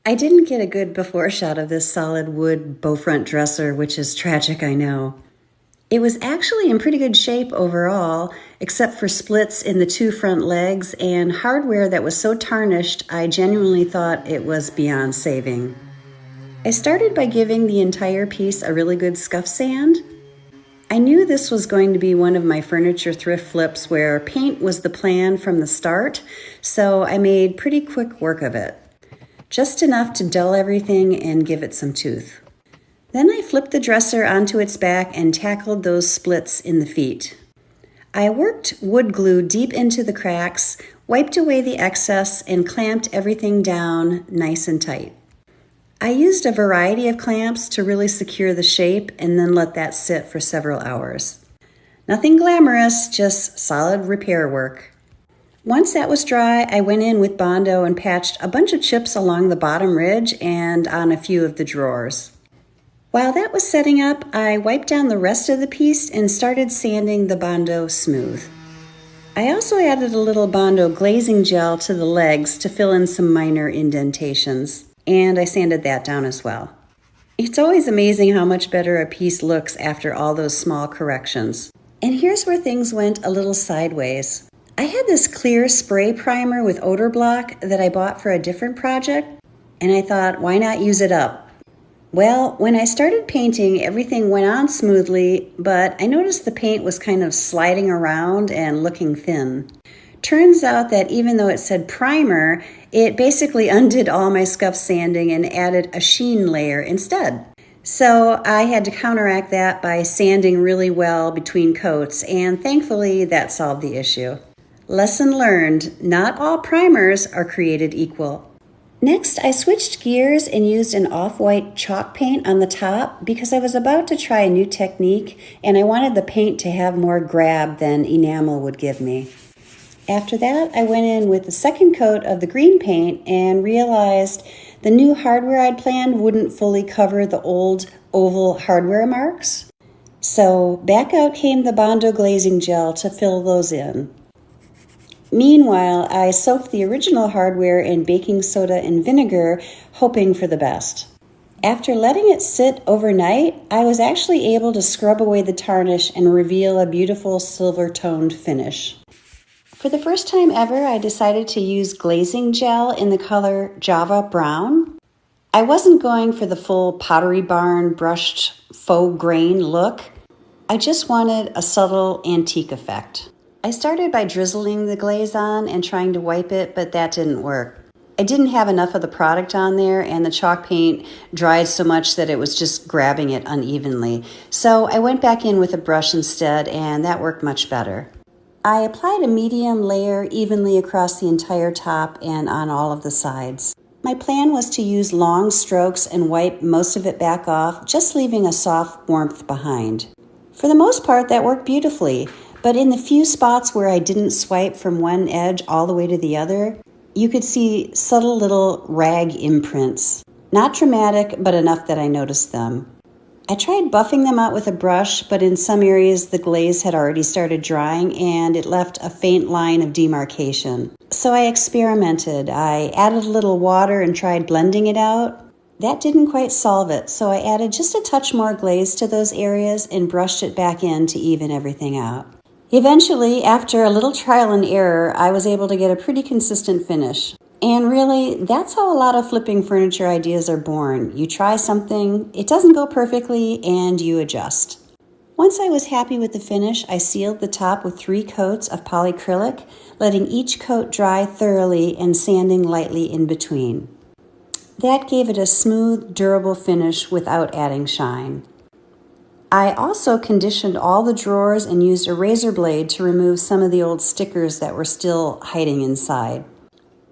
I didn't get a good before shot of this solid wood Bowfront dresser, which is tragic, I know. It was actually in pretty good shape overall, except for splits in the two front legs and hardware that was so tarnished I genuinely thought it was beyond saving. I started by giving the entire piece a really good scuff sand. I knew this was going to be one of my furniture thrift flips where paint was the plan from the start, so I made pretty quick work of it. Just enough to dull everything and give it some tooth. Then I flipped the dresser onto its back and tackled those splits in the feet. I worked wood glue deep into the cracks, wiped away the excess, and clamped everything down nice and tight. I used a variety of clamps to really secure the shape and then let that sit for several hours. Nothing glamorous, just solid repair work. Once that was dry, I went in with Bondo and patched a bunch of chips along the bottom ridge and on a few of the drawers. While that was setting up, I wiped down the rest of the piece and started sanding the Bondo smooth. I also added a little Bondo glazing gel to the legs to fill in some minor indentations, and I sanded that down as well. It's always amazing how much better a piece looks after all those small corrections. And here's where things went a little sideways. I had this clear spray primer with odor block that I bought for a different project, and I thought, why not use it up? Well, when I started painting, everything went on smoothly, but I noticed the paint was kind of sliding around and looking thin. Turns out that even though it said primer, it basically undid all my scuff sanding and added a sheen layer instead. So I had to counteract that by sanding really well between coats, and thankfully that solved the issue. Lesson learned, not all primers are created equal. Next, I switched gears and used an off-white chalk paint on the top because I was about to try a new technique and I wanted the paint to have more grab than enamel would give me. After that, I went in with the second coat of the green paint and realized the new hardware I'd planned wouldn't fully cover the old oval hardware marks. So back out came the Bondo glazing gel to fill those in. Meanwhile, I soaked the original hardware in baking soda and vinegar, hoping for the best. After letting it sit overnight, I was actually able to scrub away the tarnish and reveal a beautiful silver-toned finish. For the first time ever, I decided to use glazing gel in the color Java Brown. I wasn't going for the full Pottery Barn brushed faux grain look. I just wanted a subtle antique effect. I started by drizzling the glaze on and trying to wipe it, but that didn't work. I didn't have enough of the product on there, and the chalk paint dried so much that it was just grabbing it unevenly. So I went back in with a brush instead, and that worked much better. I applied a medium layer evenly across the entire top and on all of the sides. My plan was to use long strokes and wipe most of it back off, just leaving a soft warmth behind. For the most part, that worked beautifully. But in the few spots where I didn't swipe from one edge all the way to the other, you could see subtle little rag imprints. Not dramatic, but enough that I noticed them. I tried buffing them out with a brush, but in some areas the glaze had already started drying and it left a faint line of demarcation. So I experimented. I added a little water and tried blending it out. That didn't quite solve it, so I added just a touch more glaze to those areas and brushed it back in to even everything out. Eventually, after a little trial and error, I was able to get a pretty consistent finish. And really, that's how a lot of flipping furniture ideas are born. You try something, it doesn't go perfectly, and you adjust. Once I was happy with the finish, I sealed the top with 3 coats of polycrylic, letting each coat dry thoroughly and sanding lightly in between. That gave it a smooth, durable finish without adding shine. I also conditioned all the drawers and used a razor blade to remove some of the old stickers that were still hiding inside.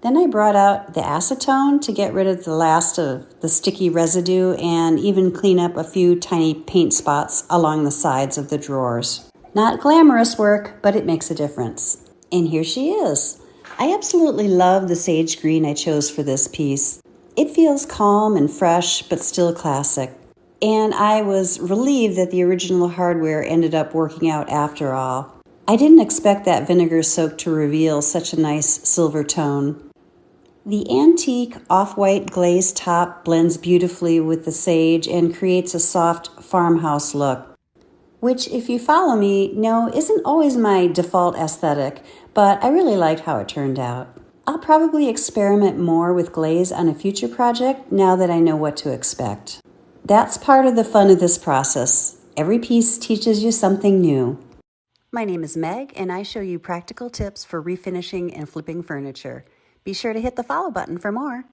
Then I brought out the acetone to get rid of the last of the sticky residue and even clean up a few tiny paint spots along the sides of the drawers. Not glamorous work, but it makes a difference. And here she is. I absolutely love the sage green I chose for this piece. It feels calm and fresh, but still classic. And I was relieved that the original hardware ended up working out after all. I didn't expect that vinegar soak to reveal such a nice silver tone. The antique off-white glazed top blends beautifully with the sage and creates a soft farmhouse look, which, if you follow me, know isn't always my default aesthetic, but I really liked how it turned out. I'll probably experiment more with glaze on a future project now that I know what to expect. That's part of the fun of this process. Every piece teaches you something new. My name is Meg, and I show you practical tips for refinishing and flipping furniture. Be sure to hit the follow button for more.